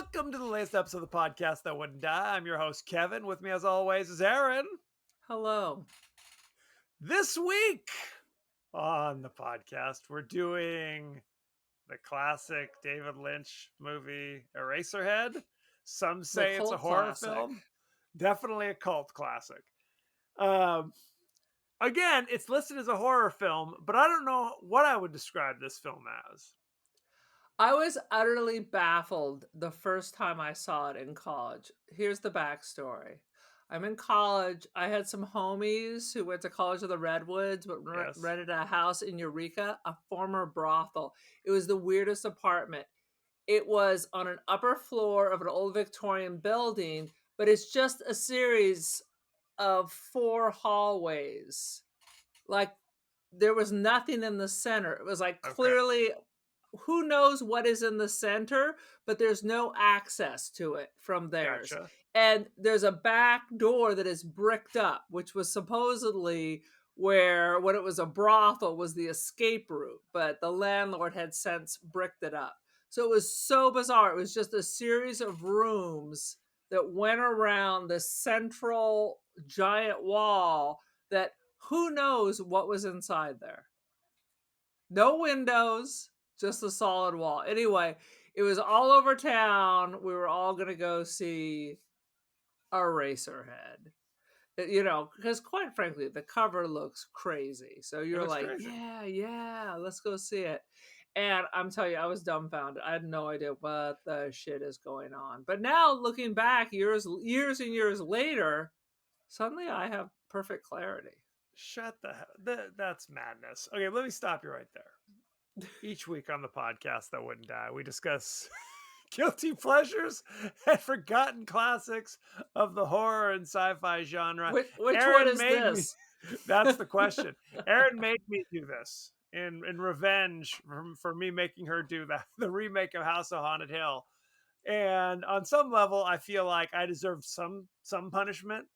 Welcome to the latest episode of the podcast that wouldn't die. I'm your host, Kevin. With me, as always, is Aaron. Hello. This week on the podcast, we're doing the classic David Lynch movie, Eraserhead. Some say it's a horror film. Definitely a cult classic. Again, it's listed as a horror film, but I don't know what I would describe this film as. I was utterly baffled the first time I saw it in college. Here's the backstory. I'm in college. I had some homies who went to College of the Redwoods, but rented a house in Eureka, a former brothel. It was the weirdest apartment. It was on an upper floor of an old Victorian building, but it's just a series of 4 hallways. Like, there was nothing in the center. It was like clearly... Who knows what is in the center, but there's no access to it from theirs. Gotcha. And there's a back door that is bricked up, which was supposedly where, when it was a brothel, was the escape route. But the landlord had since bricked it up. So it was so bizarre. It was just a series of rooms that went around the central giant wall that who knows what was inside there. No windows. Just a solid wall. Anyway, it was all over town. We were all going to go see Eraserhead. You know, because quite frankly, the cover looks crazy. So you're like, crazy. yeah, let's go see it. And I'm telling you, I was dumbfounded. I had no idea what the shit is going on. But now looking back years and years later, suddenly I have perfect clarity. Shut the hell. That's madness. Okay, let me stop you right there. Each week on the podcast that wouldn't die, we discuss guilty pleasures and forgotten classics of the horror and sci-fi genre. Which one is this? That's the question. Aaron made me do this in revenge for me making her do the remake of House of Haunted Hill. And on some level, I feel like I deserve some punishment.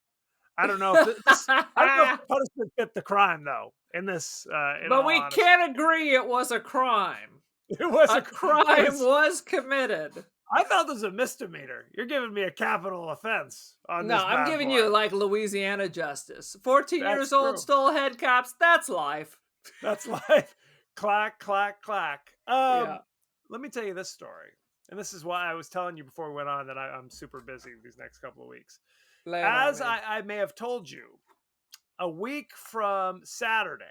I don't know if punishment fit the crime though. In this, but we can't agree it was a crime. It was a crime was committed. I thought this was a misdemeanor. You're giving me a capital offense on this. No, I'm giving you like Louisiana justice. 14 years old, stole head cops. That's life. That's life. Clack, clack, clack. Let me tell you this story. And this is why I was telling you before we went on that I'm super busy these next couple of weeks. As I may have told you, a week from Saturday,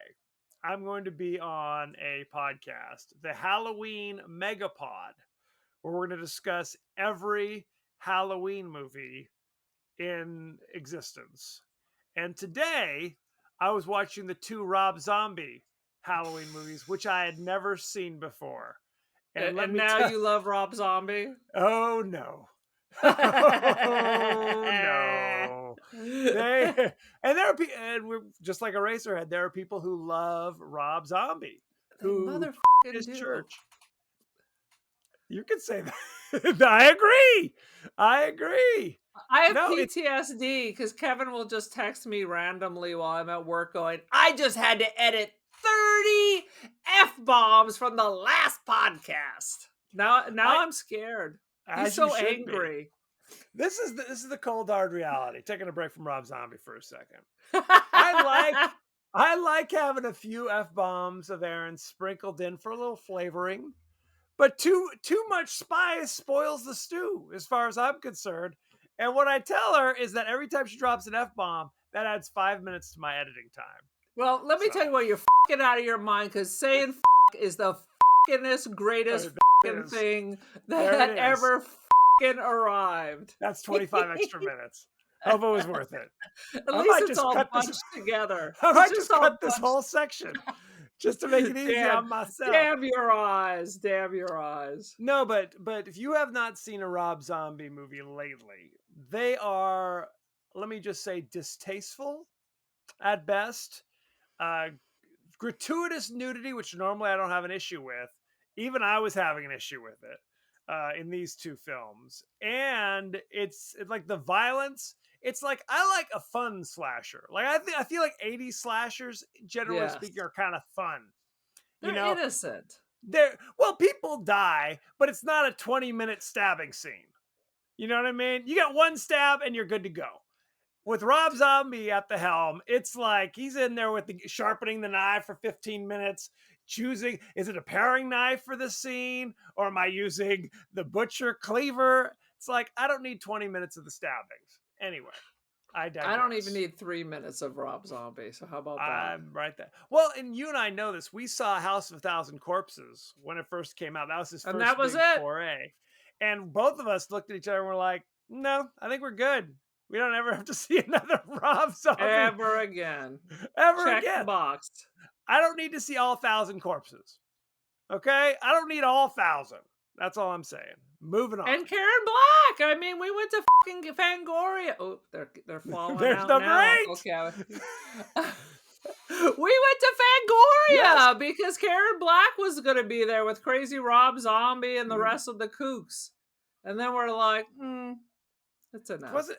I'm going to be on a podcast, the Halloween Megapod, where we're going to discuss every Halloween movie in existence. And today, I was watching the 2 Rob Zombie Halloween movies, which I had never seen before. And now you love Rob Zombie? Oh, no. Oh no! And we're just like Eraserhead. There are people who love Rob Zombie, who motherfucking his do. church. You can say that. I agree. I have PTSD because Kevin will just text me randomly while I'm at work, going, "I just had to edit 30 F-bombs from the last podcast." Now I'm scared. He's so angry. This is the cold hard reality. Taking a break from Rob Zombie for a second. I like having a few F-bombs of Aaron sprinkled in for a little flavoring. But too much spice spoils the stew, as far as I'm concerned. And what I tell her is that every time she drops an F-bomb, that adds 5 minutes to my editing time. Well, let me tell you what, you're fucking out of your mind, because saying is the fuckingest greatest thing that ever fucking arrived. That's 25 extra minutes. Hope it was worth it. At least it's all bunched together. I might just cut this whole section just to make it easy on myself. Damn your eyes. No, but if you have not seen a Rob Zombie movie lately, they are, let me just say, distasteful at best. Gratuitous nudity, which normally I don't have an issue with. Even I was having an issue with it in these 2 films. And it's like the violence. It's like, I like a fun slasher. Like I feel like 80s slashers, generally speaking, are kind of fun. They're innocent. Well, people die, but it's not a 20-minute stabbing scene. You know what I mean? You get one stab and you're good to go. With Rob Zombie at the helm, it's like he's in there with sharpening the knife for 15 minutes, choosing, is it a paring knife for this scene, or am I using the butcher cleaver? It's like, I don't need 20 minutes of the stabbings. Anyway, I I don't even digress. need 3 minutes of Rob Zombie, so how about that? I'm right there. Well, and you and I know this. We saw House of a Thousand Corpses when it first came out. That was his And that first was big it. foray. And both of us looked at each other and were like, no, I think we're good. We don't ever have to see another Rob Zombie Ever again. ever Check the again. box. I don't need to see all 1,000 corpses. Okay? I don't need all 1,000. That's all I'm saying. Moving on. And Karen Black. I mean, we went to fucking Fangoria. Oh, they're falling There's out number now. 8. Okay. We went to Fangoria Yes. because Karen Black was going to be there with Crazy Rob Zombie and the rest of the kooks. And then we're like, it's enough. Was it?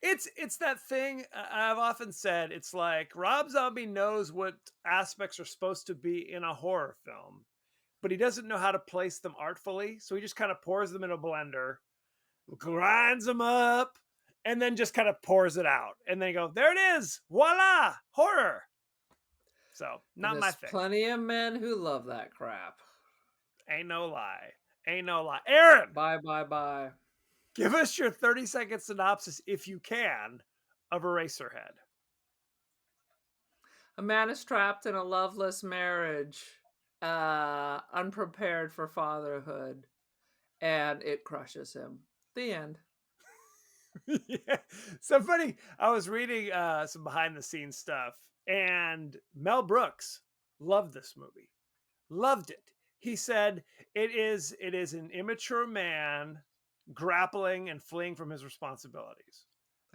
It's that thing I've often said. It's like Rob Zombie knows what aspects are supposed to be in a horror film, but he doesn't know how to place them artfully. So he just kind of pours them in a blender, grinds them up, and then just kind of pours it out. And then you go, there it is. Voila, horror. So not my thing. Plenty of men who love that crap. Ain't no lie. Ain't no lie. Aaron, Bye. give us your 30-second synopsis, if you can, of Eraserhead. A man is trapped in a loveless marriage, unprepared for fatherhood, and it crushes him. The end. Yeah. Somebody, I was reading some behind the scenes stuff, and Mel Brooks loved this movie. Loved it. He said it is an immature man grappling and fleeing from his responsibilities.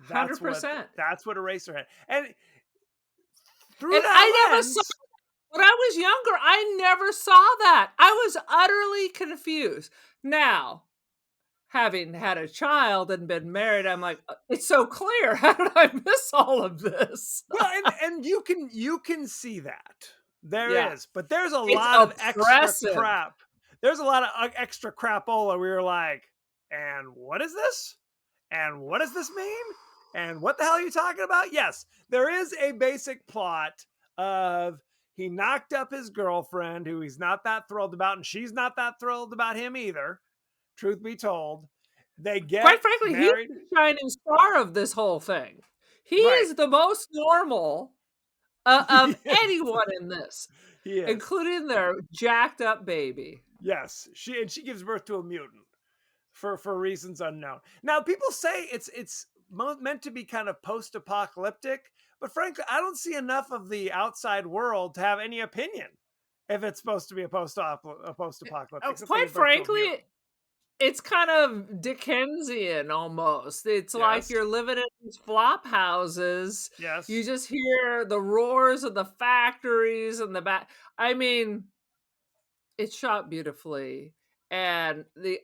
100%. That's what Eraserhead. And through and that I lens, never saw, when I was younger, I never saw that. I was utterly confused. Now, having had a child and been married, I'm like, it's so clear. How did I miss all of this? well, and you can see that. There is, but there's a It's lot of oppressive. extra crap. There's a lot of extra crapola where you're like, and what is this? And what does this mean? And what the hell are you talking about? Yes, there is a basic plot of he knocked up his girlfriend, who he's not that thrilled about, and she's not that thrilled about him either. Truth be told, they get Quite frankly, married. he's the shining star of this whole thing. He is the most normal of anyone in this, including their jacked up baby. Yes, she gives birth to a mutant for reasons unknown. Now, people say it's meant to be kind of post-apocalyptic, but frankly, I don't see enough of the outside world to have any opinion if it's supposed to be a post-apocalyptic. Quite frankly, it's kind of Dickensian almost. It's like you're living in these flop houses. Yes. You just hear the roars of the factories and the back. I mean, it's shot beautifully. And the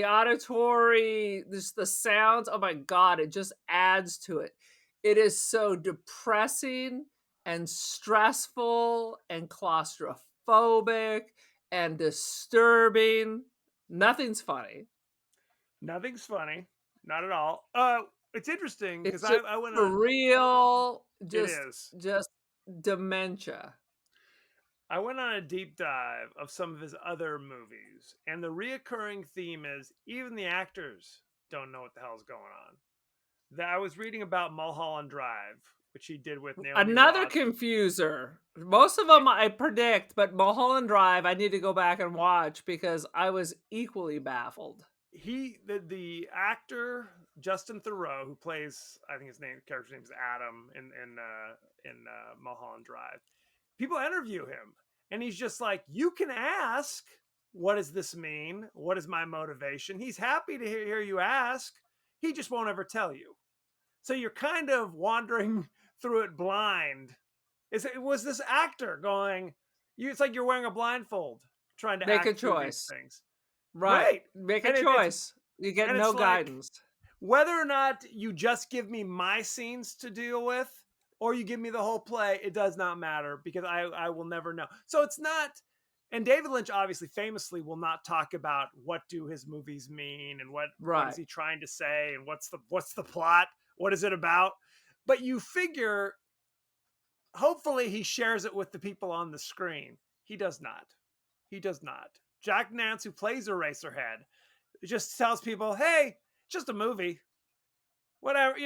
auditory, just the sounds, oh my God, it just adds to it. It is so depressing and stressful and claustrophobic and disturbing. Nothing's funny. Nothing's funny. Not at all. It's interesting because I went for real. Just dementia. I went on a deep dive of some of his other movies, and the reoccurring theme is even the actors don't know what the hell's going on. I was reading about Mulholland Drive, which he did with Naomi Another Watts. confuser. Most of them I predict, but Mulholland Drive I need to go back and watch because I was equally baffled. The actor Justin Theroux, who plays, I think character's name is Adam in Mulholland Drive. People interview him, and he's just like, you can ask, what does this mean? What is my motivation? He's happy to hear you ask. He just won't ever tell you. So you're kind of wandering through it blind. Was this actor going, it's like you're wearing a blindfold trying to make act a choice. These things. Right. Make a choice. You get no guidance. Like, whether or not you just give me my scenes to deal with, or you give me the whole play, it does not matter because I will never know. So it's not And David Lynch obviously famously will not talk about what do his movies mean and what is he trying to say and what's the plot, what is it about. But you figure hopefully he shares it with the people on the screen. He does not. He does not. Jack Nance, who plays Eraserhead, just tells people, hey, just a movie. Whatever,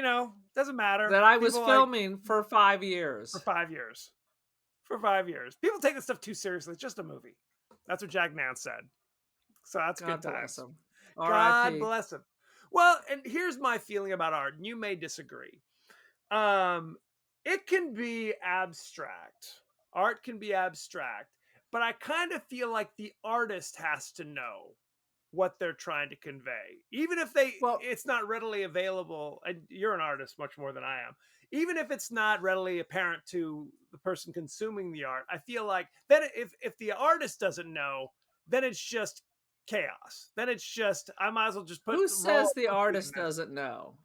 doesn't matter. That I was People filming for 5 years. For 5 years. For 5 years. People take this stuff too seriously. It's just a movie. That's what Jack Nance said. So that's God good bless times. him. God bless him. Well, and here's my feeling about art, and you may disagree. It can be abstract. Art can be abstract, but I kind of feel like the artist has to know what they're trying to convey, even if it's not readily available. And you're an artist much more than I am. Even if it's not readily apparent to the person consuming the art, I feel like then if the artist doesn't know, then it's just chaos. Then it's just, I might as well just put. Who says the artist doesn't know?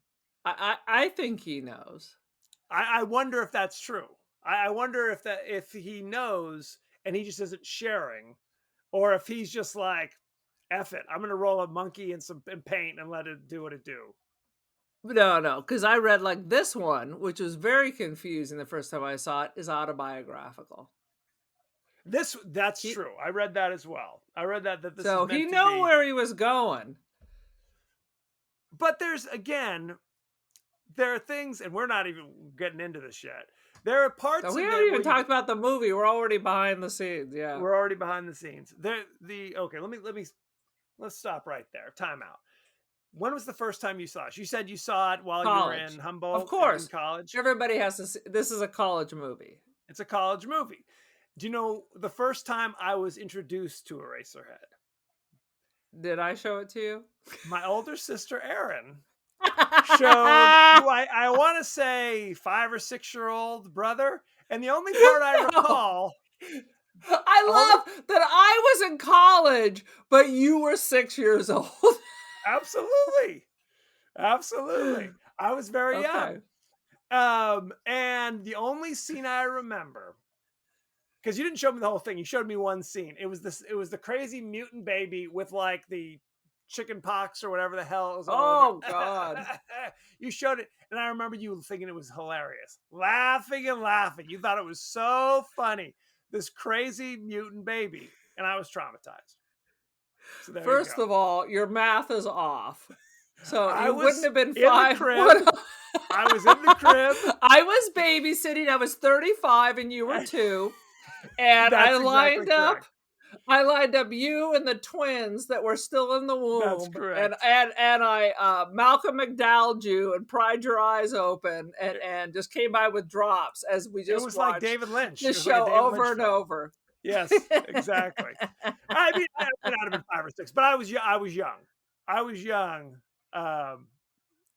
I think he knows. I wonder if that's true. I wonder if he knows and he just isn't sharing, or if he's just like, F it, I'm gonna roll a monkey in some paint and let it do what it do. No, because I read like this one, which was very confusing the first time I saw it, is autobiographical. That's true. I read that as well. I read that this so is meant he to knew be, where he was going. But there are things, and we're not even getting into this yet. There are parts. So we haven't even talked about the movie. We're already behind the scenes. Yeah, we're already behind the scenes. Okay. Let's stop right there. Time out. When was the first time you saw it? You said you saw it while you were in Humboldt. Of course. In college. Everybody has to see. This is a college movie. It's a college movie. Do you know the first time I was introduced to Eraserhead? Did I show it to you? My older sister, Erin, showed who I want to say 5 or 6-year-old brother. And the only part I recall... I love that I was in college, but you were 6 years old. Absolutely. Absolutely. I was very young. And the only scene I remember, because you didn't show me the whole thing, you showed me one scene. It was the crazy mutant baby with like the chicken pox or whatever the hell it was. Oh God. You showed it, and I remember you thinking it was hilarious. Laughing and laughing. You thought it was so funny. This crazy mutant baby, and I was traumatized. So First of all, your math is off. So I wouldn't have been 5. I was in the crib. I was babysitting. I was 35 and you were 2. And I lined up. I lined up you and the twins that were still in the womb. That's correct. And I Malcolm McDowelled you and pried your eyes open and just came by with drops as we just watched like David Lynch. The show like over and over. Yes, exactly. I mean, I would not have been 5 or 6, but I was young. I was young.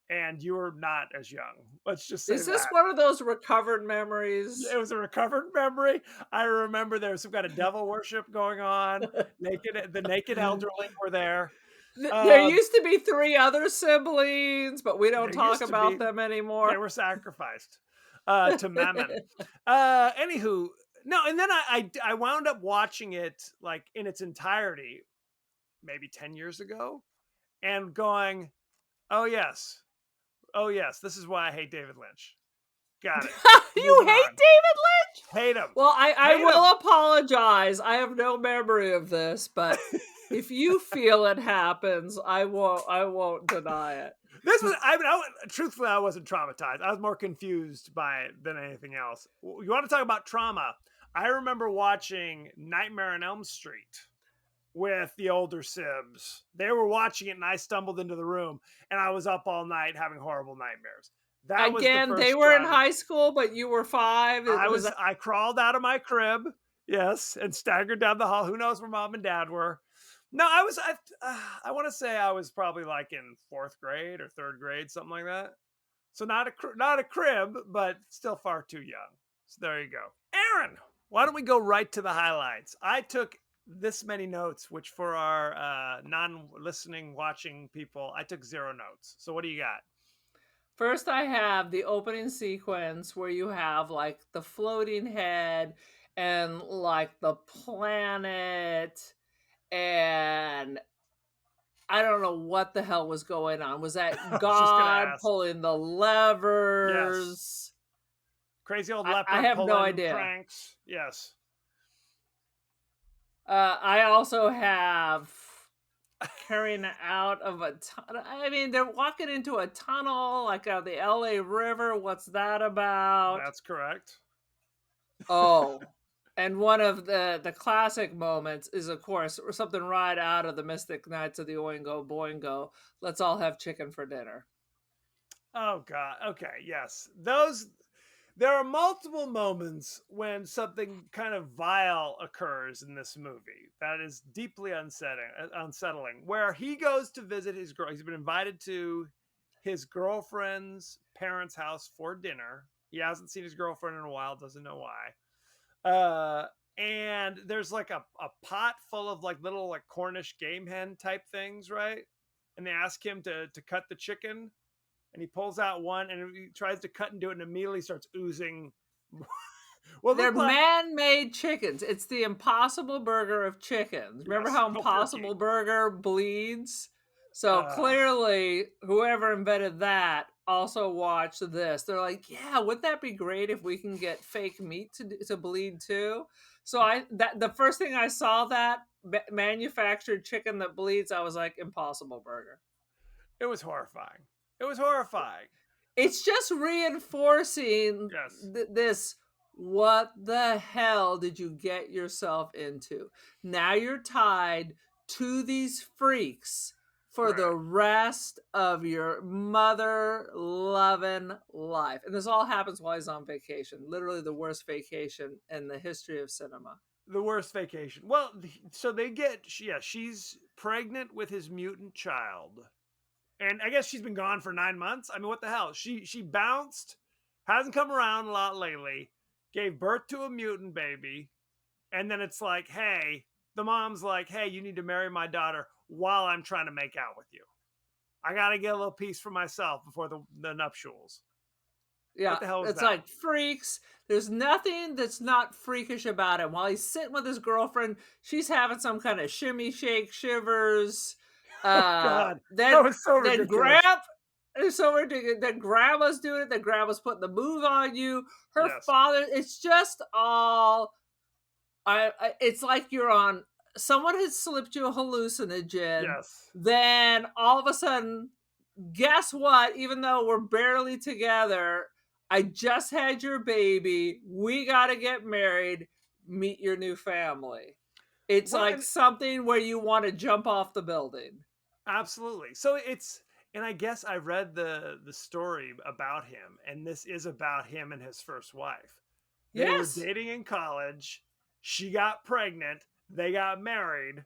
And you were not as young. Let's just say Is this one of those recovered memories? It was a recovered memory. I remember there was some kind of devil worship going on. The naked elderly were there. There used to be 3 other siblings, but we don't talk about them anymore. They were sacrificed to Mammon. Anywho, no, and then I wound up watching it like in its entirety, maybe 10 years ago, and going, oh yes, this is why I hate David Lynch. Got it. You hate David Lynch? Hate him. Well, I will apologize. I have no memory of this, but if you feel it happens, I won't deny it. This was, truthfully, I wasn't traumatized. I was more confused by it than anything else. You want to talk about trauma? I remember watching Nightmare on Elm Street with the older sibs. They were watching it and I stumbled into the room and I was up all night having horrible nightmares. That Again, they were in high school, but you were 5. I crawled out of my crib, yes, and staggered down the hall. Who knows where mom and dad were? No, I want to say I was probably like in 4th grade or 3rd grade, something like that. So not a crib, but still far too young. So there you go. Aaron, why don't we go right to the highlights? I took this many notes, which for our non-listening, watching people, I took 0 notes. So what do you got? First, I have the opening sequence where you have like the floating head and like the planet, and I don't know what the hell was going on. Was that I was just gonna God ask. pulling the Yes. levers? Crazy old I leopard have no pulling idea. cranks. Yes. I also have carrying out of a tunnel. I mean, they're walking into a tunnel like out of the LA River. What's that about? That's correct. Oh, and one of the classic moments is, of course, something right out of the Mystic Knights of the Oingo Boingo. Let's all have chicken for dinner. Oh god. Okay, yes. Those there are multiple moments when something kind of vile occurs in this movie that is deeply unsettling. Where he goes to visit his girl. He's been invited to his girlfriend's parents' house for dinner. He hasn't seen his girlfriend in a while, doesn't know why. And there's like a pot full of like little like Cornish game hen type things, right? And they ask him to cut the chicken, and he pulls out one and he tries to cut into it and immediately starts oozing what They're looked like man-made chickens. It's the Impossible Burger of chickens. Remember yes, how no turkey. Impossible Burger bleeds? So clearly, whoever invented that also watched this. They're like, yeah, wouldn't that be great if we can get fake meat to bleed too? So the first thing I saw that manufactured chicken that bleeds, I was like, Impossible Burger. It was horrifying. It was horrifying. It's just reinforcing Yes. this. What the hell did you get yourself into? Now you're tied to these freaks for the Right. rest of your mother loving life. And this all happens while he's on vacation. Literally the worst vacation in the history of cinema. The worst vacation. Well, so they get yeah, she's pregnant with his mutant child. And I guess she's been gone for 9 months. I mean, what the hell? She bounced, hasn't come around a lot lately, gave birth to a mutant baby, and then it's like, hey, the mom's like, hey, you need to marry my daughter while I'm trying to make out with you. I gotta get a little piece for myself before the nuptials. Yeah, What the hell is it's that? like freaks. There's nothing that's not freakish about him. While he's sitting with his girlfriend, she's having some kind of shimmy, shake, shivers. Oh Uh, God, that then was so then ridiculous. grab. It's so ridiculous. Then grandma's doing it. Then grandma's putting the move on you. Her Yes, father. It's just all. It's like you're on. Someone has slipped you a hallucinogen. yes. Then all of a sudden, guess what? Even though we're barely together, I just had your baby. We got to get married. Meet your new family. It's Well, like and something where you want to jump off the building. absolutely. So it's and I guess I read the story about him, and this is about him and his first wife. They were Yes. dating in college. She got pregnant. They got married.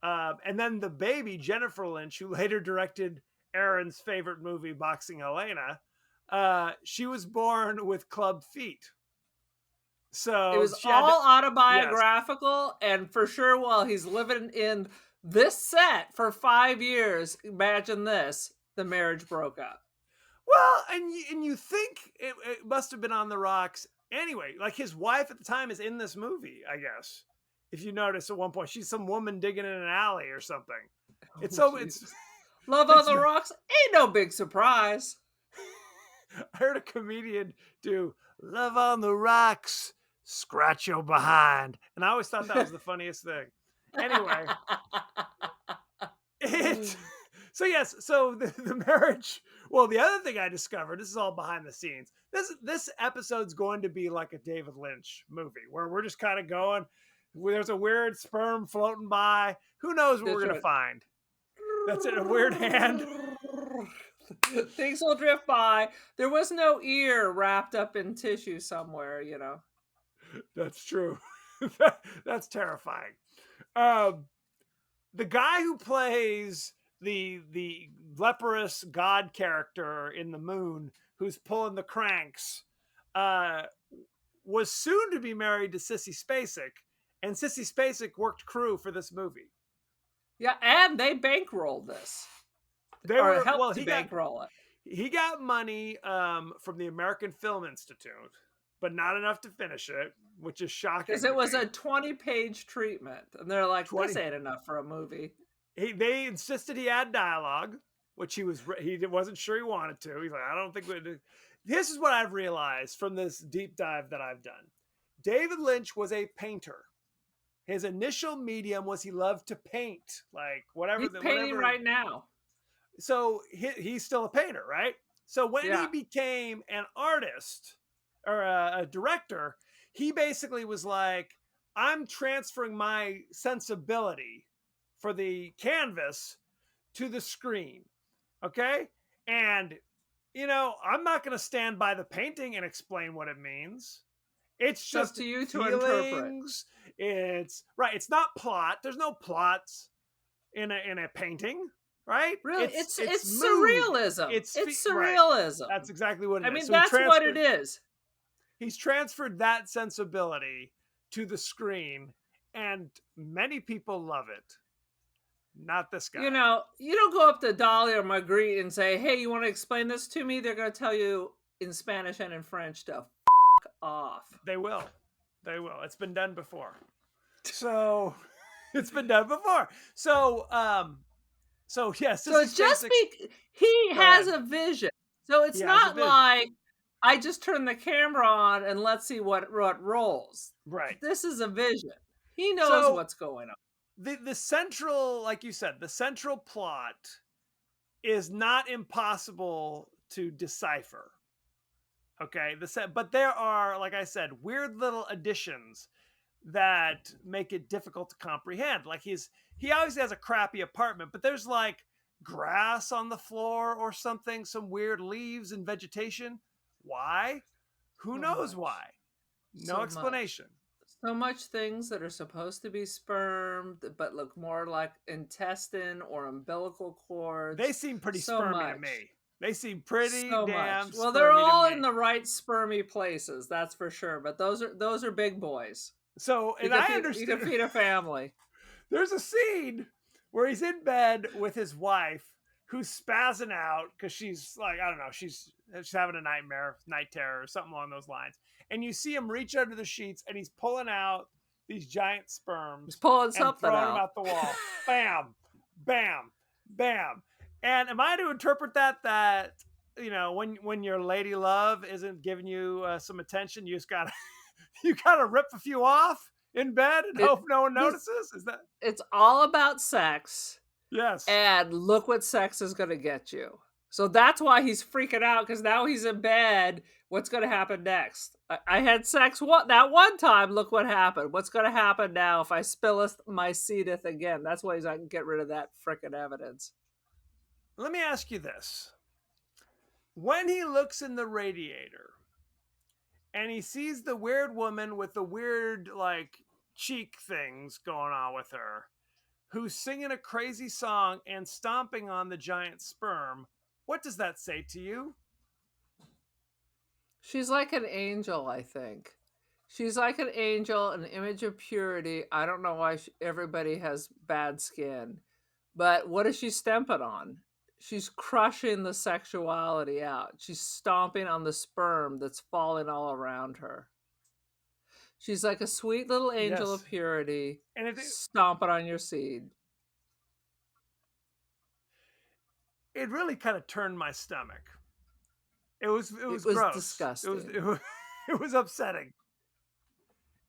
And then the baby, Jennifer Lynch, who later directed Aaron's favorite movie, Boxing Helena, she was born with club feet. It So was she had to, all yes. autobiographical. And for sure, while he's living in this set for 5 years, imagine this, the marriage broke up. Well, and you think it must have been on the rocks anyway. Like his wife at the time is in this movie, I guess. If you notice at one point, she's some woman digging in an alley or something. It's Oh, so it's Jesus. Love on it's. the Rocks ain't no big surprise. I heard a comedian do "Love on the Rocks, scratch your behind," and I always thought that was the funniest thing. Anyway, it. So yes, so the marriage. Well, the other thing I discovered. This is all behind the scenes. This episode's going to be like a David Lynch movie where we're just kind of going. There's a weird sperm floating by. Who knows what we're That's gonna right. find? That's it. A weird hand. Things will drift by. There was no ear wrapped up in tissue somewhere, you know. That's true. That's terrifying. Um, the guy who plays the leprous god character in the moon, who's pulling the cranks, uh, was soon to be married to Sissy Spacek, and Sissy Spacek worked crew for this movie. Yeah, and they bankrolled this. They Or were well. helped to bankroll it. He got money from the American Film Institute, but not enough to finish it, which is shocking because to it was me. a 20-page treatment, and they're like, this 20. ain't enough for a movie. They insisted he had dialogue, which he wasn't sure he wanted to. He's like, I don't think we do. This is what I've realized from this deep dive that I've done. David Lynch was a painter. His initial medium was he loved to paint, like He's painting right now. So he's still a painter, right? So when he Yeah. became an artist or a director, he basically was like, I'm transferring my sensibility for the canvas to the screen. Okay. And, I'm not going to stand by the painting and explain what it means. It's It's up just to you to interpret. feelings. It's right. It's not plot. There's no plots in a painting, right? Really, It's it's mood. surrealism. It's It's right. surrealism. That's exactly what I it is. mean, So he that's what it transferred. is. He's transferred that sensibility to the screen, and many people love it. Not this guy. You don't go up to Dolly or Magritte and say, hey, you want to explain this to me? They're going to tell you in Spanish and in French to f off. They will. They will. It's been done before. So it's been done before. So yes, So it's just he has a vision. So it's not like I just turn the camera on and let's see what rolls. Right. This is a vision. He knows what's going on. The central, like you said, the central plot is not impossible to decipher. Okay, but there are, like I said, weird little additions that make it difficult to comprehend. Like he obviously has a crappy apartment, but there's like grass on the floor or something, some weird leaves and vegetation. Why? Who knows why? No explanation. So much things that are supposed to be sperm but look more like intestine or umbilical cords. They seem pretty spermy to me. They seem pretty damn spermy. Well, they're all in the right spermy places, that's for sure. But those are big boys. So, and I understand. You can feed a family. There's a scene where he's in bed with his wife, who's spazzing out because she's like, I don't know, she's having a nightmare, night terror, or something along those lines. And you see him reach under the sheets, and he's pulling out these giant sperms. He's pulling something and throwing them out the wall. Bam, bam, bam. And am I to interpret that when your lady love isn't giving you some attention, you just gotta rip a few off in bed and hope no one notices? Is that? It's all about sex. Yes. And look what sex is going to get you. So that's why he's freaking out, because now he's in bed. What's going to happen next? I had sex that one time. Look what happened. What's going to happen now if I spilleth my seedeth again? That's why I can get rid of that frickin' evidence. Let me ask you this. When he looks in the radiator and he sees the weird woman with the weird, like, cheek things going on with her, who's singing a crazy song and stomping on the giant sperm, what does that say to you? She's like an angel, I think. She's like an angel, an image of purity. I don't know why everybody has bad skin. But what is she stamping on? She's crushing the sexuality out. She's stomping on the sperm that's falling all around her. She's like a sweet little angel of purity, and stomping on your seed. It really kind of turned my stomach. It was gross. Disgusting. It was upsetting.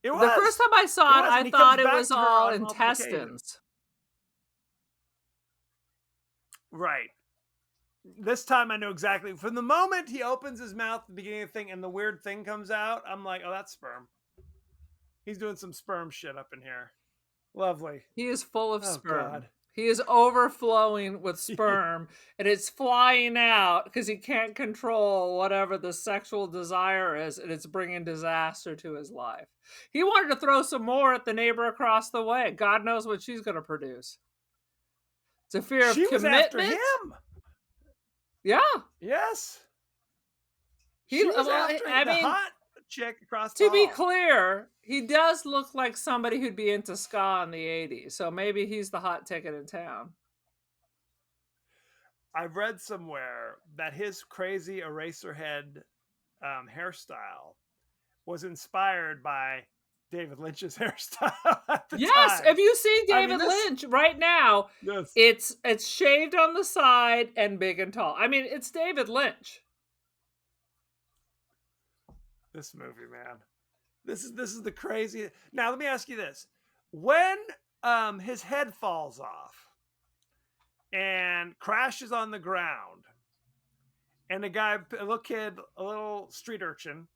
It was. The first time I saw it, I thought it was all intestines. Right. This time I know exactly. From the moment he opens his mouth at the beginning of the thing and the weird thing comes out, I'm like, oh, that's sperm. He's doing some sperm shit up in here. Lovely. He is full of sperm. God. He is overflowing with sperm, and it's flying out because he can't control whatever the sexual desire is, and it's bringing disaster to his life. He wanted to throw some more at the neighbor across the way. God knows what she's going to produce. It's a fear of commitment. She was after him. Yeah. Yes. She was after the hot chick across the hall. To be clear, he does look like somebody who'd be into ska in the 80s, so maybe he's the hot ticket in town. I've read somewhere that his crazy Eraserhead hairstyle was inspired by David Lynch's hairstyle at the Yes, time. if you see I mean, David Lynch right now, this it's shaved on the side and big and tall. I mean, it's David Lynch. this movie, man. This is the crazy. Now let me ask you this: when his head falls off and crashes on the ground, and a little kid, a little street urchin,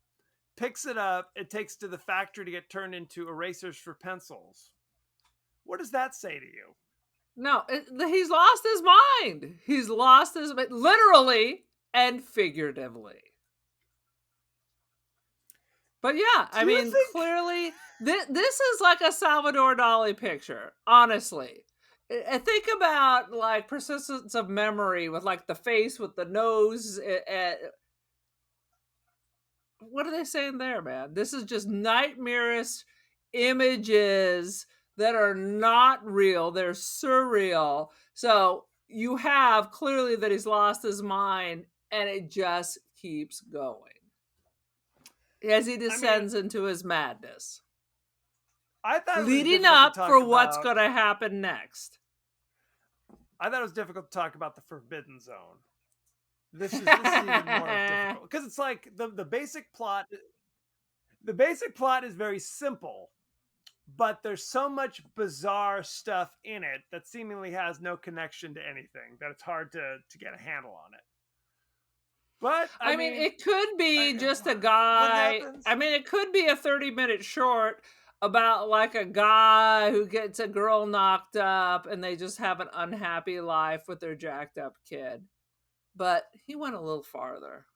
picks it up, it takes to the factory to get turned into erasers for pencils. What does that say to you? No, he's lost his mind. He's lost his mind, literally and figuratively. But yeah, I Do you mean, think? clearly, this is like a Salvador Dali picture, honestly. Think about like persistence of memory with like the face with the nose. What are they saying there, man? This is just nightmarish images that are not real. They're surreal. So you have clearly that he's lost his mind, and it just keeps going as he I mean, descends into his madness, I thought it was leading difficult to up talk for what's about. going to happen next. I thought it was difficult to talk about the Forbidden Zone. This is even more difficult because it's like the basic plot. The basic plot is very simple, but there's so much bizarre stuff in it that seemingly has no connection to anything that it's hard to get a handle on it. But I I mean, mean, it could be just a what guy. I happens? mean, it could be a 30-minute short about like a guy who gets a girl knocked up and they just have an unhappy life with their jacked up kid. But he went a little farther.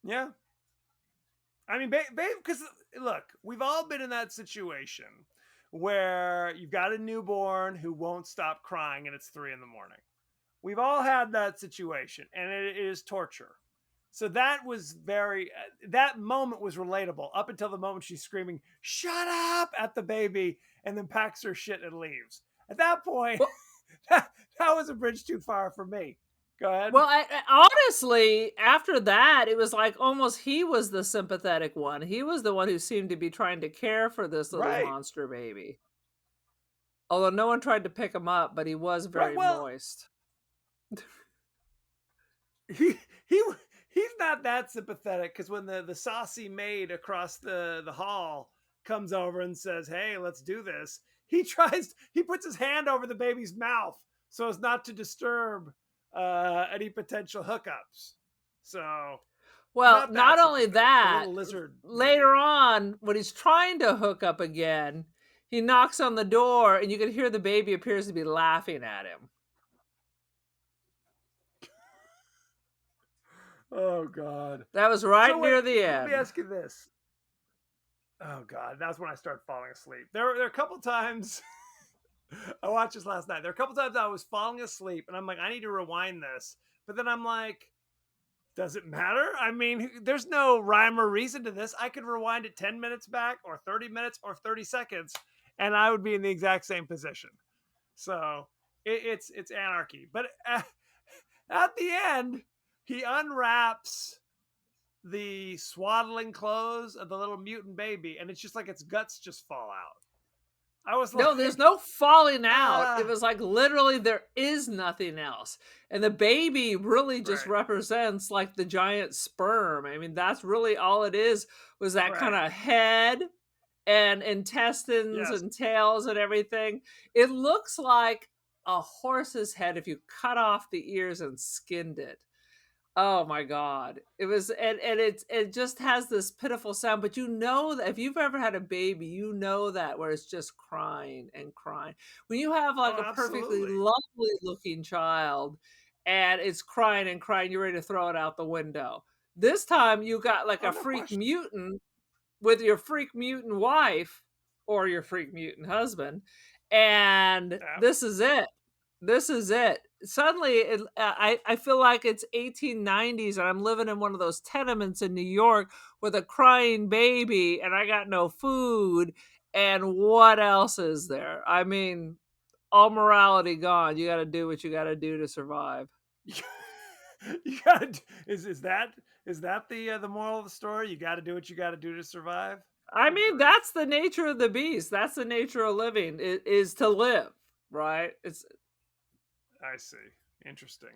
Yeah, I mean, babe, because look, we've all been in that situation where you've got a newborn who won't stop crying and it's 3 in the morning. We've all had that situation, and it is torture. So that was that moment was relatable up until the moment she's screaming, "Shut up!" at the baby and then packs her shit and leaves. At that point, Well, that was a bridge too far for me. Go ahead. well, honestly, after that, it was like almost he was the sympathetic one. He was the one who seemed to be trying to care for this little Right. monster baby. Although no one tried to pick him up, but he was Right. very Well, moist. he he he's not that sympathetic because when the saucy maid across the hall comes over and says, "Hey, let's do this," he puts his hand over the baby's mouth so as not to disturb any potential hookups. So Well, not not that only sympathetic. The that, little lizard later baby. on, when he's trying to hook up again, he knocks on the door and you can hear the baby appears to be laughing at him. Oh God. That was right So near wait, the let me end. ask you this. Oh God, that's when I started falling asleep. There are a couple times I watched this last night. There are a couple times I was falling asleep, and I'm like, I need to rewind this. But then I'm like, does it matter? I mean, there's no rhyme or reason to this. I could rewind it 10 minutes back, or 30 minutes, or 30 seconds, and I would be in the exact same position. So it's anarchy. But at the end, he unwraps the swaddling clothes of the little mutant baby, and it's just like its guts just fall out. I was No, there's like, no falling out. It ah, was like literally there is nothing else. And the baby really just right, represents like the giant sperm. I mean, that's really all it is, was that kind right, of head and intestines yes. and tails and everything. It looks like a horse's head if you cut off the ears and skinned it. Oh my god. It was and it just has this pitiful sound, but you know that if you've ever had a baby, you know that where it's just crying and crying. When you have like Oh, a perfectly absolutely. lovely looking child and it's crying and crying, you're ready to throw it out the window. This time you got like Oh, a no freak question. mutant with your freak mutant wife or your freak mutant husband, and Yeah. this is it. This is it. Suddenly, I feel like it's 1890s, and I'm living in one of those tenements in New York with a crying baby, and I got no food. And what else is there? I mean, all morality gone. You got to do what you got to do to survive. You gotta is that the moral of the story? You got to do what you got to do to survive. I Good mean, grief. that's the nature of the beast. That's the nature of living is to live, right? It's I see. Interesting.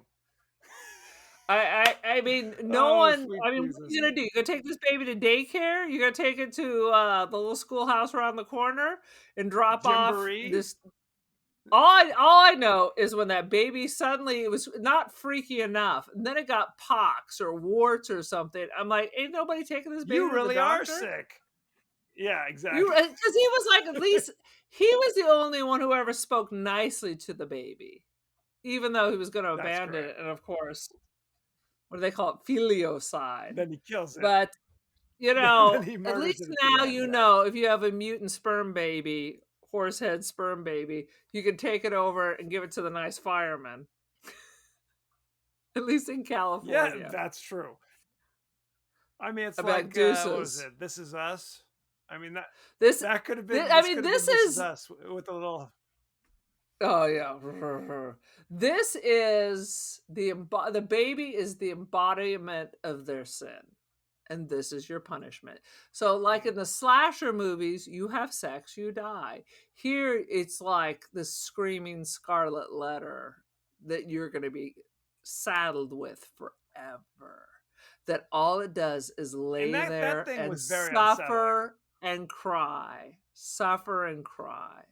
I mean, no Oh, one. sweet I mean, what are Jesus. you gonna do? You gonna take this baby to daycare? You gonna take it to the little schoolhouse around the corner and drop off Jamboree? this? All I know is when that baby suddenly it was not freaky enough, and then it got pox or warts or something. I'm like, ain't nobody taking this baby You to the really are doctor? sick. Yeah, You exactly. because he was like at least he was the only one who ever spoke nicely to the baby, even though he was going to That's abandon correct. it. And of course, what do they call it? Filiocide. Then he kills it. But Then he at murders least it at the now end. you Yes. know if you have a mutant sperm baby, horsehead sperm baby, you can take it over and give it to the nice fireman. At least in Yeah, California. that's true. I mean, it's I'd be like, like what was deuces. it? This Is Us. I mean This, that could have this been I mean, this This Is is Us with a little. oh yeah. This is the baby is the embodiment of their sin. And this is your punishment. So, like Mm. in the slasher movies, you have sex, you die. Here, it's like the screaming scarlet letter that you're going to be saddled with forever. That all it does is And lay that there thing and was very unsettling. suffer and cry. Suffer and cry.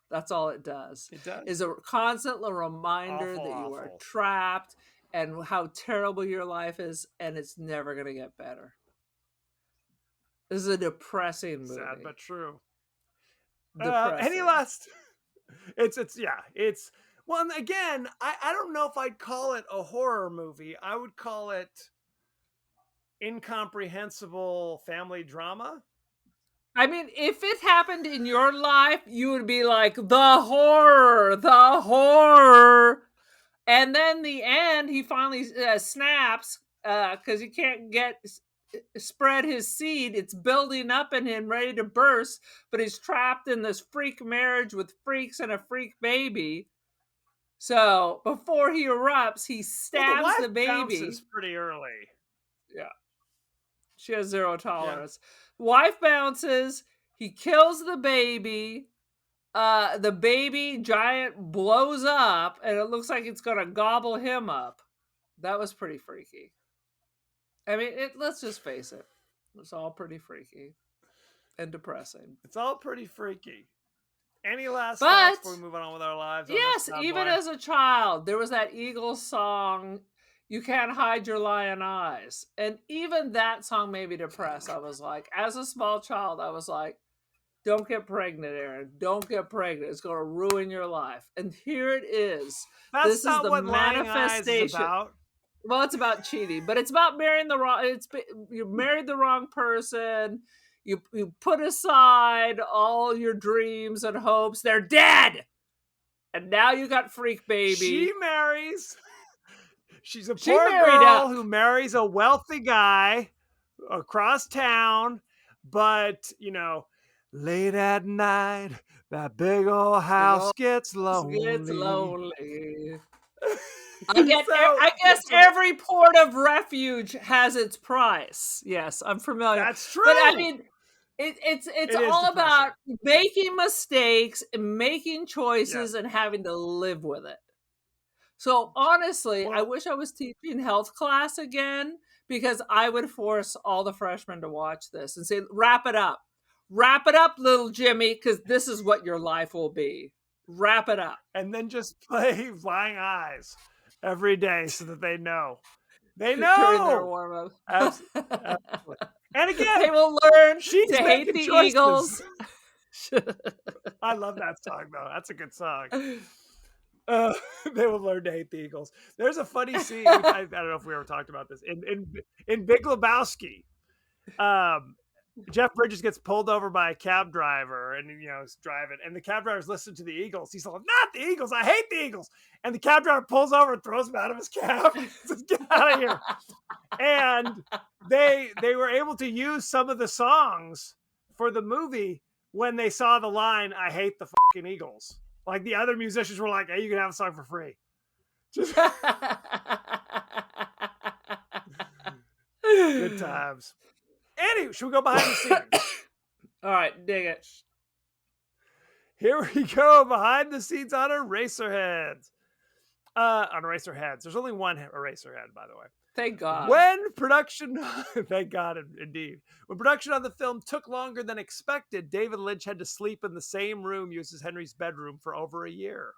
That's all it does. It does. Is a constant reminder Awful, that you are awful. trapped and how terrible your life is, and it's never going to get better. This is a depressing Sad movie. but true. Any Depressing. last? It's yeah. It's well. And again, I don't know if I'd call it a horror movie. I would call it incomprehensible family drama. I mean, if it happened in your life, you would be like, the horror, the horror. And then the end, he finally snaps because he can't spread his seed. It's building up in him, ready to burst, but he's trapped in this freak marriage with freaks and a freak baby. So before he erupts, he Well, the stabs wife the baby. bounces pretty early. Yeah, she has zero Yeah. tolerance. Wife bounces. He kills the baby. The baby giant blows up, and it looks like it's gonna gobble him up. That was pretty freaky. I mean, let's just face it. It's all pretty freaky and depressing. It's all pretty freaky. Any last thoughts But before we move on with our lives on this yes, bad even boy? as a child, there was that Eagles song, "You Can't Hide Your Lion Eyes." And even that song made me depressed. I was like, as a small child, I was like, don't get pregnant, Aaron. Don't get pregnant. It's going to ruin your life. And here it is. That's This is not the what Lying Eyes is manifestation. about. Well, it's about cheating, but it's about marrying the wrong. You married the wrong person. You put aside all your dreams and hopes. They're dead, and now you got freak baby. She marries. She's a She poor married girl up. who marries a wealthy guy across town, but late at night, that big old Big house old gets gets lonely. lonely. So I guess that's what. every port of refuge has its price. Yes, I'm familiar. That's But I true. mean, it's It is all depressing. about making mistakes, making Yes. choices, and having to live with it. So honestly, I Well, wish I was teaching health class again because I would force all the freshmen to watch this and say, wrap it up. Wrap it up, little Jimmy, because this is what your life will be. Wrap it up. and then just play Lying Eyes every day so that they know. They During their know. warm up. Absolutely. And They again, will learn to she's hate making the choices. Eagles. I love that song though. That's a good song. They will learn to hate the Eagles. There's a funny scene. I don't know if we ever talked about this in Big Lebowski. Um, Jeff Bridges gets pulled over by a cab driver, and he's driving, and the cab driver's listening to the Eagles. He's like, "Not the Eagles! I hate the Eagles!" And the cab driver pulls over and throws him out of his cab. He says, "Get out of here!" And they were able to use some of the songs for the movie when they saw the line, "I hate the fucking Eagles." Like the other musicians were like, "Hey, you can have a song for free." Just Good times. Anyway, should we go behind the scenes? All right, dig it. Here we go, behind the scenes on Eraserheads. On Eraserheads. There's only one Eraserhead, by the way. Thank God. When production, thank God, indeed. When production on the film took longer than expected, David Lynch had to sleep in the same room used as Henry's bedroom for over a year.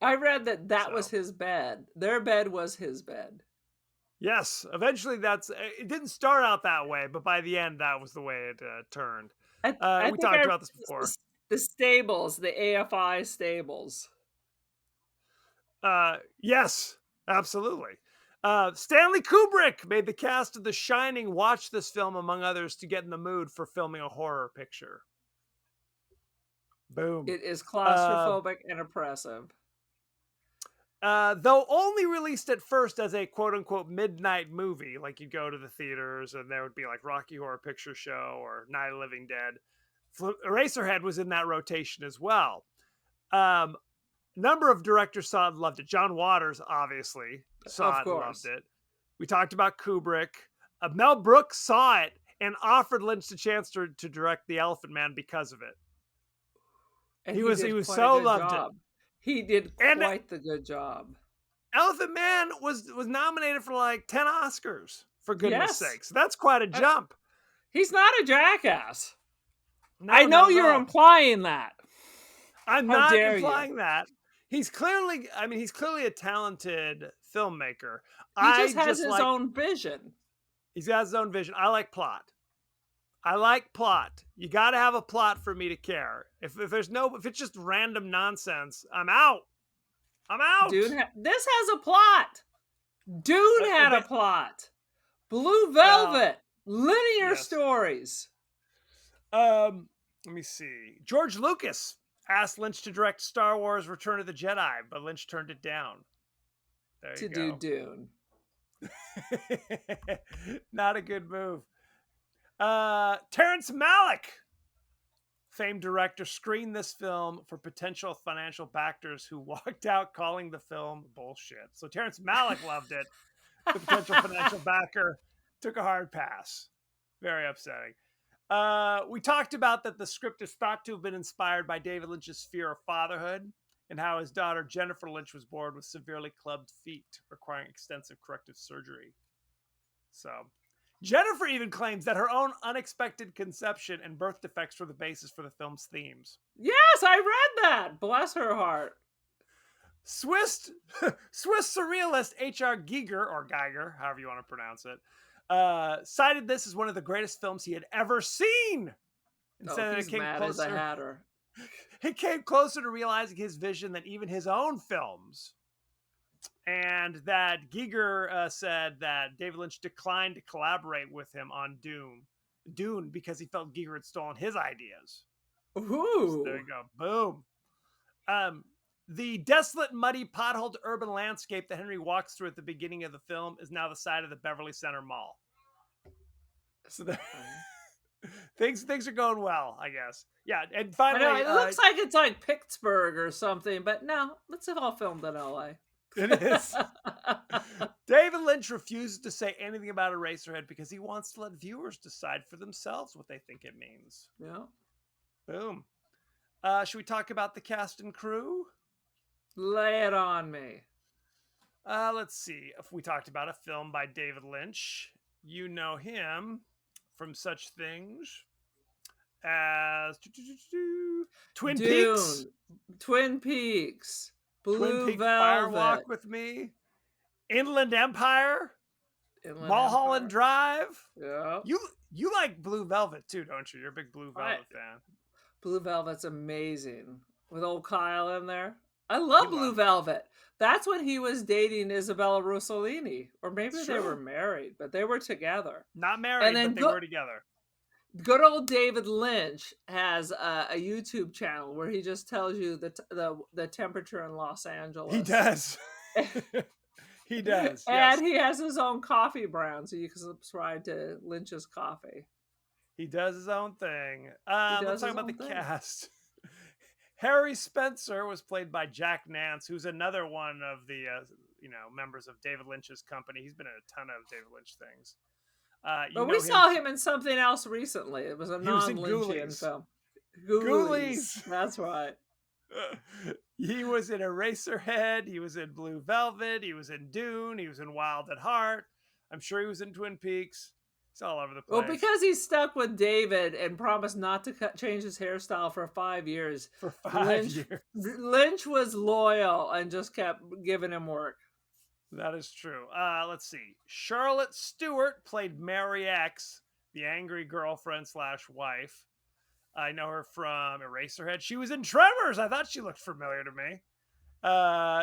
I read that was his bed. Their bed was his bed. Yes, eventually it didn't start out that way, but by the end, that was the way it turned. We talked about this before. The stables, the AFI stables. Yes, absolutely. Stanley Kubrick made the cast of The Shining watch this film, among others, to get in the mood for filming a horror picture. Boom. It is claustrophobic and oppressive. Though only released at first as a quote-unquote midnight movie, like you'd go to the theaters and there would be like Rocky Horror Picture Show or Night of the Living Dead, Eraserhead was in that rotation as well. Number of directors saw it and loved it. John Waters, obviously, saw it and loved it. We talked about Kubrick. Mel Brooks saw it and offered Lynch the chance to direct The Elephant Man because of it. And he was so loved it. He did quite the good job. Elephant Man was nominated for like 10 Oscars, for goodness sakes. That's quite a jump. He's not a jackass. No, I know you're implying that. I'm not implying that. He's clearly a talented filmmaker. He just has his own vision. He's got his own vision. I like plot. You got to have a plot for me to care. If it's just random nonsense, I'm out. Dude, this has a plot. Dune had a plot. Blue Velvet, linear stories. Let me see. George Lucas asked Lynch to direct Star Wars Return of the Jedi, but Lynch turned it down. There you go. To do Dune. Not a good move. Terrence Malick, famed director, screened this film for potential financial backers who walked out calling the film bullshit. So Terrence Malick loved it. The potential financial backer took a hard pass. Very upsetting. We talked about that the script is thought to have been inspired by David Lynch's fear of fatherhood and how his daughter Jennifer Lynch was born with severely clubbed feet, requiring extensive corrective surgery. So Jennifer even claims that her own unexpected conception and birth defects were the basis for the film's themes. Yes, I read that. Bless her heart. Swiss surrealist H.R. Giger, or Geiger, however you want to pronounce it, cited this as one of the greatest films he had ever seen. He's mad as a hatter. He came closer to realizing his vision than even his own films. And that Giger said that David Lynch declined to collaborate with him on Dune because he felt Giger had stolen his ideas. Ooh. So there you go. Boom. The desolate, muddy, potholed urban landscape that Henry walks through at the beginning of the film is now the site of the Beverly Center Mall. So things are going well, I guess. Yeah, and finally, it looks like it's like Pittsburgh or something, but no, it's all filmed in LA. It is. David Lynch refuses to say anything about Eraserhead because he wants to let viewers decide for themselves what they think it means. Yeah. Boom. Should we talk about the cast and crew? Lay it on me. Let's see. If we talked about a film by David Lynch, you know him from such things as Twin Peaks. Twin Peaks. Blue Velvet. Fire Walk with Me. Inland Empire. Mulholland Drive. Yeah. You like Blue Velvet too, don't you? You're a big Blue Velvet fan. Blue Velvet's amazing. With old Kyle in there. I love Blue Velvet. That's when he was dating Isabella Rossellini. Or maybe they were married, but they were together. Not married, but they were together. Good old David Lynch has a YouTube channel where he just tells you the temperature in Los Angeles. He does. He does. And he has his own coffee brand, so you can subscribe to Lynch's coffee. He does his own thing. Let's talk about the cast. Harry Spencer was played by Jack Nance, who's another one of the members of David Lynch's company. He's been in a ton of David Lynch things. You But we know him. saw him in something else recently. It was a He was in non-Lynchian Ghoulies. film. Ghoulies. Ghoulies. That's right. He was in Eraserhead. He was in Blue Velvet. He was in Dune. He was in Wild at Heart. I'm sure he was in Twin Peaks. He's all over the Well, place. because he stuck with David and promised not to change his hairstyle for 5 years. For 5 years. Lynch was loyal and just kept giving him work. That is true. Let's see. Charlotte Stewart played Mary X, the angry girlfriend / wife. I know her from Eraserhead. She was in Tremors. I thought she looked familiar to me.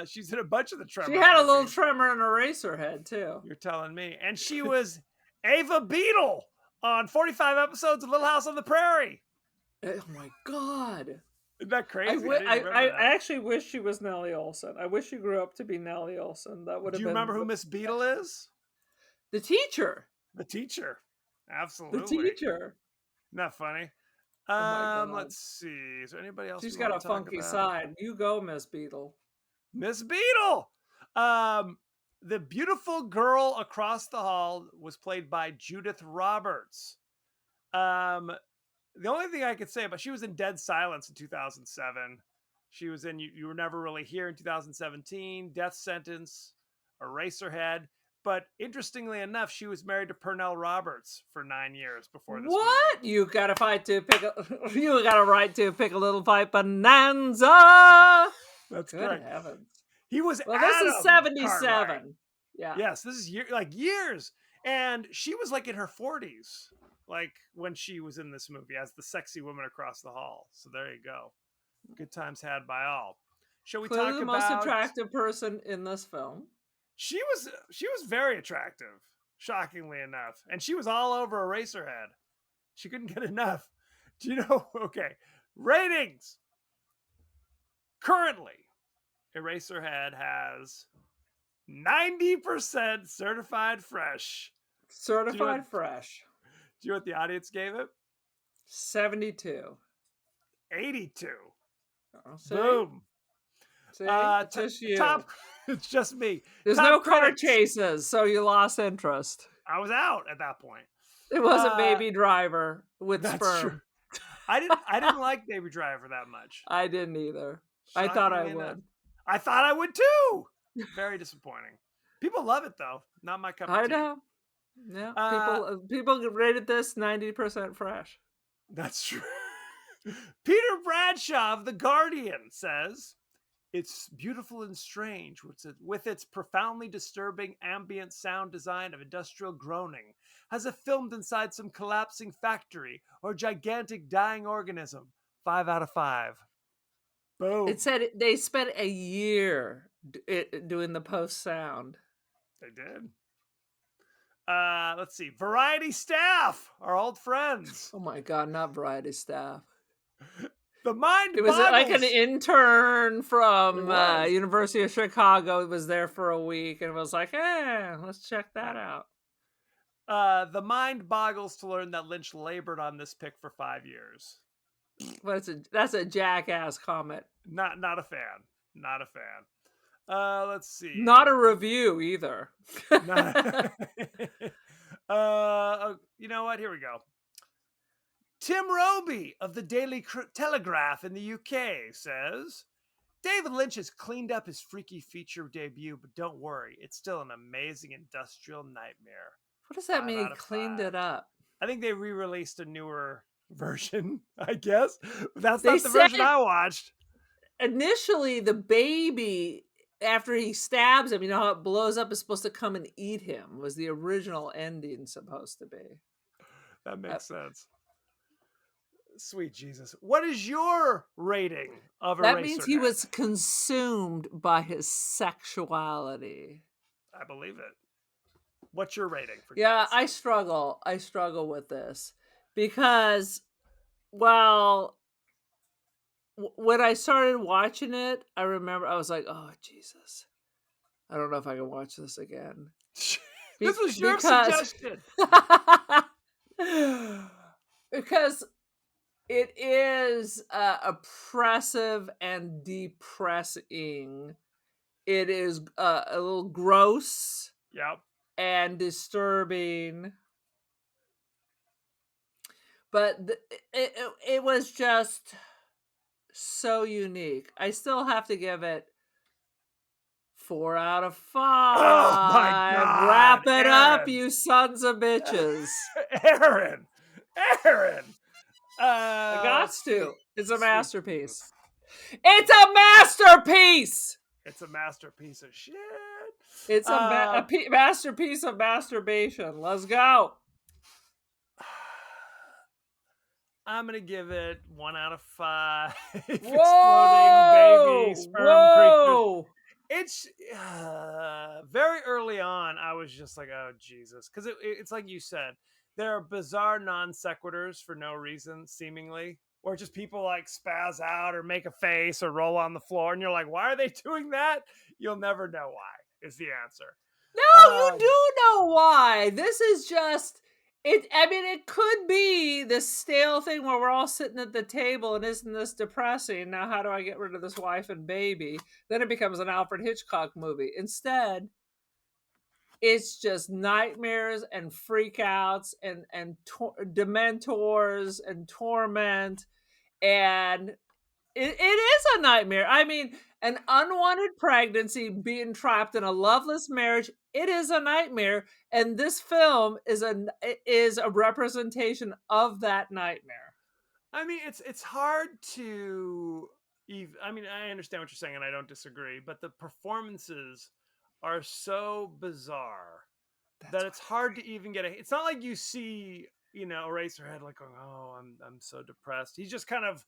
She's in a bunch of the Tremors. She had a movies. little tremor in Eraserhead too. You're telling me. And she was Ava Beetle on 45 episodes of Little House on the Prairie. Oh my God. Isn't that crazy? I actually wish she was Nellie Olson. I wish she grew up to be Nellie Olson. That would have been. Do you remember who Miss Beetle is? The teacher. The teacher. Absolutely. The teacher. Isn't that funny? Let's see. Is there anybody else? She's got a funky side. You go, Miss Beetle. Miss Beetle. The beautiful girl across the hall was played by Judith Roberts. The only thing I could say about, she was in Dead Silence in 2007. She was in You Were Never Really Here in 2017, Death Sentence, Eraserhead. But interestingly enough, she was married to Pernell Roberts for 9 years before this. What? Movie. You got a fight to pick. You got a right to pick a little fight bonanza. That's Good correct. Heavens. He was. Well, this is 77. Cartwright. Yeah. Yes, this is years, and she was like in her 40s, like when she was in this movie as the sexy woman across the hall. So there you go. Good times had by all. Shall we Clearly talk the about most attractive person in this film? She was very attractive, shockingly enough, and she was all over Eraserhead. She couldn't get enough. Do you know? Okay, ratings. Currently, Eraserhead has 90% certified fresh. Certified fresh. Do you know what the audience gave it? 72. 82. Oh, see? Boom. See? It's just you. It's just me. There's no car chases, so you lost interest. I was out at that point. It wasn't Baby Driver with sperm. True. I didn't like Baby Driver that much. I didn't either. I thought I would. I thought I would too. Very disappointing. People love it though. Not my cup of tea. I know. Yeah. People rated this 90% fresh. That's true. Peter Bradshaw of The Guardian says, "It's beautiful and strange with its profoundly disturbing ambient sound design of industrial groaning, as if filmed inside some collapsing factory or gigantic dying organism. 5 out of 5. Boom." It said they spent a year doing the post sound. They did. Let's see. Variety Staff, our old friends. Oh my God, not Variety Staff. The Mind It was Boggles. like an intern from University of Chicago. It was there for a week and was like, let's check that out. The mind boggles to learn that Lynch labored on this pick for 5 years. But that's a jackass comment. Not a fan. Not a fan. Let's see. Not a review either. You know what? Here we go. Tim Roby of the Daily Telegraph in the UK says, "David Lynch has cleaned up his freaky feature debut, but don't worry, it's still an amazing industrial nightmare." What does that mean? He cleaned it up? I think they re-released a newer version, I guess. That's not the version I watched. Initially, the baby, after he stabs him, you know how it blows up, is supposed to come and eat him. Was the original ending supposed to be? That makes sense. Sweet Jesus. What is your rating of Eraserhead? That means he was consumed by his sexuality. I believe it. What's your rating for God's sake? I struggle with this because, well, when I started watching it, I remember I was like, oh, Jesus. I don't know if I can watch this again. This was your suggestion. Because it is oppressive and depressing. It is a little gross. Yep. And disturbing. But it was just so unique. I still have to give it 4 out of Oh my 5. God, Wrap it up, Aaron. you sons of bitches. Aaron. Aaron. I gots Sweet, to. It's a sweet masterpiece. Jesus. It's a masterpiece! It's a masterpiece of shit. It's a masterpiece of masturbation. Let's go. I'm gonna give it 1 out of 5 exploding baby Whoa! sperm creatures. Whoa! It's very early on. I was just like, "Oh Jesus," because it's like you said, there are bizarre non sequiturs for no reason, seemingly, or just people like spaz out or make a face or roll on the floor, and you're like, "Why are they doing that?" You'll never know why. Is the answer. No, you Um, do know why. This is just it. I mean, it could be this stale thing where we're all sitting at the table and isn't this depressing? Now, how do I get rid of this wife and baby? Then it becomes an Alfred Hitchcock movie. Instead, it's just nightmares and freakouts and dementors and torment, and it is a nightmare. I mean, an unwanted pregnancy, being trapped in a loveless marriage, it is a nightmare. And this film is a representation of that nightmare. I mean, it's hard to even. I mean, I understand what you're saying, and I don't disagree. But the performances are so bizarre That's that what it's hard to even get a. It's not like you see, Eraserhead like going, "Oh, I'm so depressed." He's just kind of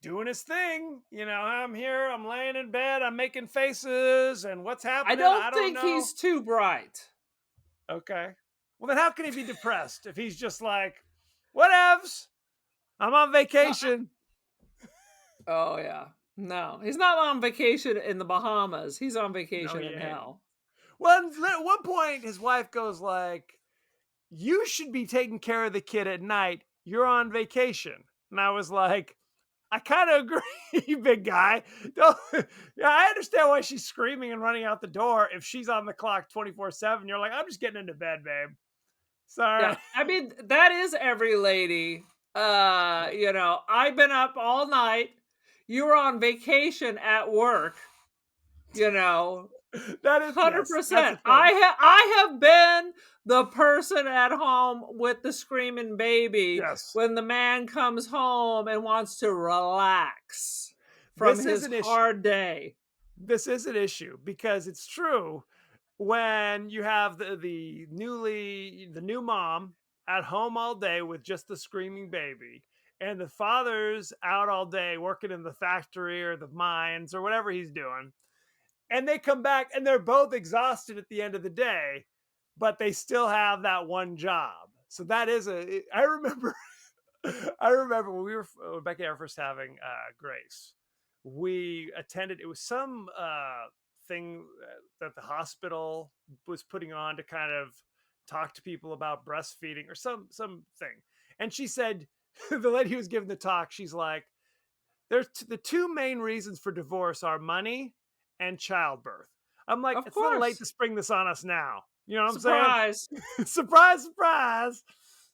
doing his thing. I'm here. I'm laying in bed. I'm making faces, and what's I happening? I don't don't think know. he's too bright. Okay. Well, then how can he be depressed if he's just like, whatevs? I'm on No, vacation. oh yeah. No, he's not on vacation in the Bahamas. He's on No, vacation he in ain't. hell. Well, at one point, his wife goes like, "You should be taking care of the kid at night. You're on vacation." And I was like, "I kind of agree, big guy. Don't, yeah, I understand why she's screaming and running out the door if she's on the clock 24/7. You're like, I'm just getting into bed, babe. Yeah, Sorry." I mean, that is every lady. I've been up all night. You were on vacation at work, you know, That is, yes, that's a 100%. thing. I have been the person at home with the screaming baby Yes, when the man comes home and wants to relax from this is his an issue. hard day. This is an issue because it's true when you have the new mom at home all day with just the screaming baby, and the father's out all day working in the factory or the mines or whatever he's doing, and they come back and they're both exhausted at the end of the day, but they still have that one job. So that is I remember I remember when Rebecca and I were first having Grace, we attended. It was some thing that the hospital was putting on to kind of talk to people about breastfeeding or something. And she said, the lady who was giving the talk, she's like, "There's the two main reasons for divorce are money and childbirth." I'm like, Of it's a little late course. to spring this on us now. You know what I'm saying? Surprise. Surprise, surprise.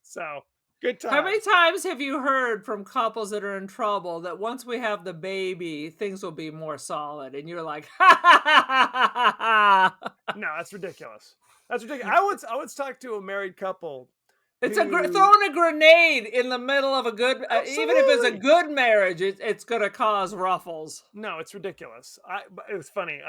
So good How many times. times have you heard from couples that are in trouble that once we have the baby, things will be more solid? And you're like, ha ha ha ha ha ha. No, that's ridiculous. That's ridiculous. I once talked to a married couple It's who throwing a grenade in the middle of a good, even if it's a absolutely good marriage, it's going to cause ruffles. no, it's ridiculous. But it was funny.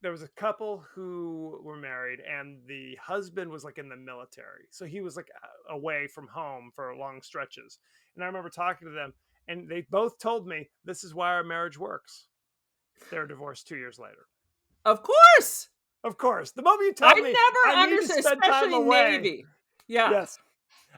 There was a couple who were married, and the husband was like in the military, so he was like away from home for long stretches. And I remember talking to them, and they both told me this is why our marriage works. They're divorced 2 years later. Of course. Of course, the moment you I tell me I never need to understood, spend time especially away, Navy. Yeah. yes,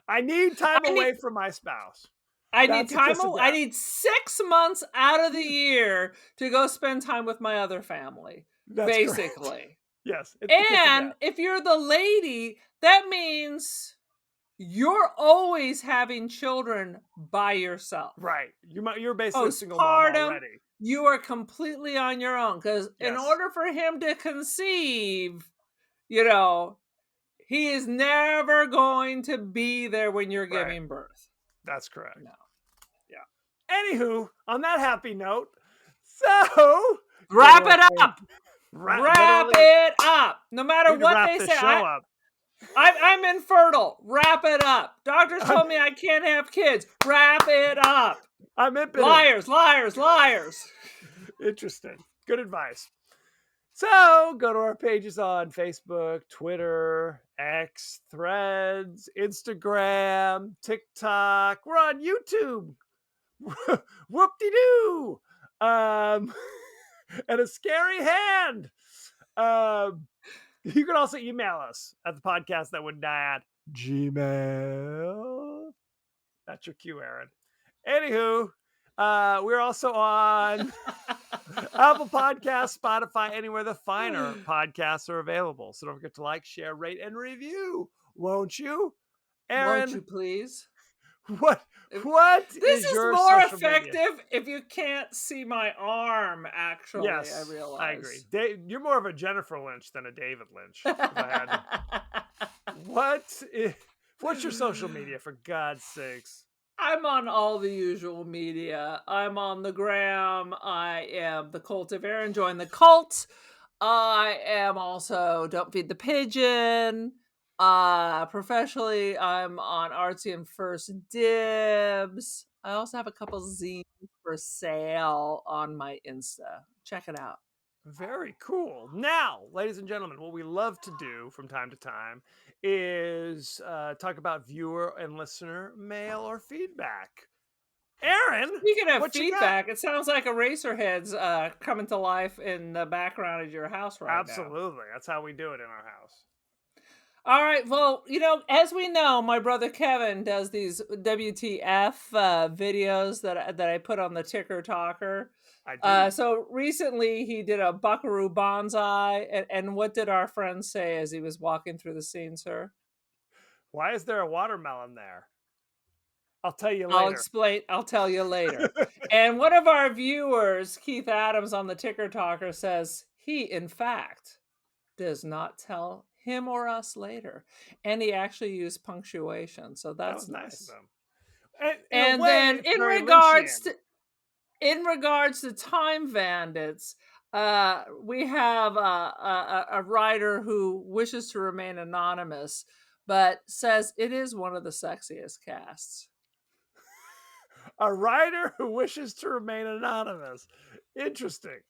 I need time I need, away from my spouse. I need That's a time. kiss of I death. need 6 months out of the year to go spend time with my other family, That's correct. basically. Yes, it's the kiss of And death. if you're the lady, that means you're always having children by yourself. Right. You're basically a single mom Postpartum, already. you are completely on your own because in Yes. order for him to conceive, you know, he is never going to be there when you're Right. giving birth. That's correct. No. Yeah. Anywho, on that happy note, so wrap it up. Wrap literally, it up. No matter we need to what wrap they this say, show up. I'm infertile. Wrap it up. Doctors told me I can't have kids. Wrap it up. I'm impotent. Liars, liars, liars. Interesting. Good advice. So go to our pages on Facebook, Twitter, X, Threads, Instagram, TikTok. We're on YouTube. Whoop-de-doo. And a scary hand. You can also email us at the podcast that would die at Gmail. That's your cue, Aaron. Anywho, we're also on Apple Podcasts, Spotify, anywhere the finer podcasts are available. So don't forget to like, share, rate, and review. Won't you, Aaron? Won't you please? What this is your more social effective media? if you can't see my arm, actually. Yes, I realize. I agree. You're more of a Jennifer Lynch than a David Lynch. What's your social media, for God's sakes? I'm on all the usual media. I'm on the gram. I am the Cult of Aaron. Join the cult. I am also Don't Feed the Pigeon. Professionally, I'm on Artsy and First Dibs. I also have a couple zines for sale on my Insta. Check it out. Very cool. Now, ladies and gentlemen, what we love to do from time to time is talk about viewer and listener mail or feedback. Aaron, Speaking of what feedback, it sounds like Eraserhead's coming to life in the background of your house right now. Absolutely. That's how we do it in our house. All right. Well, as we know, my brother Kevin does these WTF videos that I put on the Ticker Talker. I do. So recently he did a Buckaroo Banzai. And what did our friend say as he was walking through the scene, sir? Why is there a watermelon there? I'll tell you later. I'll explain. I'll tell you later. And one of our viewers, Keith Adams on the Ticker Talker, says he, in fact, does not tell him or us later. And he actually used punctuation. So that's nice of him. And and then in regards to Time Bandits, we have a writer who wishes to remain anonymous, but says it is one of the sexiest casts. A writer who wishes to remain anonymous. Interesting.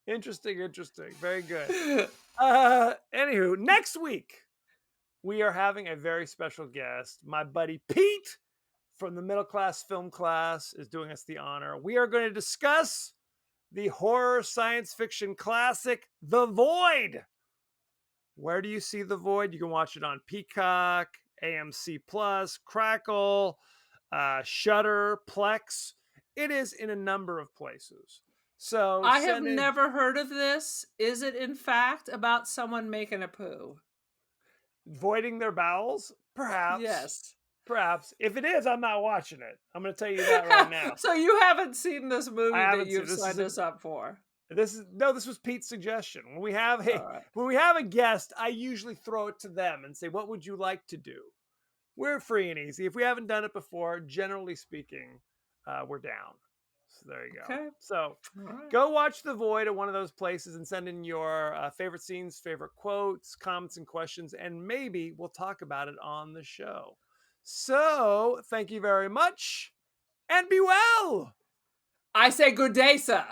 Very good. Anywho, next week we are having a very special guest. My buddy Pete from the Middle Class Film Class is doing us the honor. We are going to discuss the horror science fiction classic, The Void. Where do you see The Void? You can watch it on Peacock, AMC Plus, Crackle, Shudder, Plex. It is in a number of places. So I have never heard of this. Is it in fact about someone making a poo? Voiding their bowels? Perhaps. Yes. Perhaps. If it is, I'm not watching it. I'm going to tell you that right now. So you haven't seen this movie that you've signed us up for? This was Pete's suggestion. When we have a guest, I usually throw it to them and say, "What would you like to do?" We're free and easy. If we haven't done it before, generally speaking, we're down. So there you go. Okay. So go watch The Void at one of those places and send in your favorite scenes, favorite quotes, comments, and questions, and maybe we'll talk about it on the show. So thank you very much, and be well. I say good day, sir.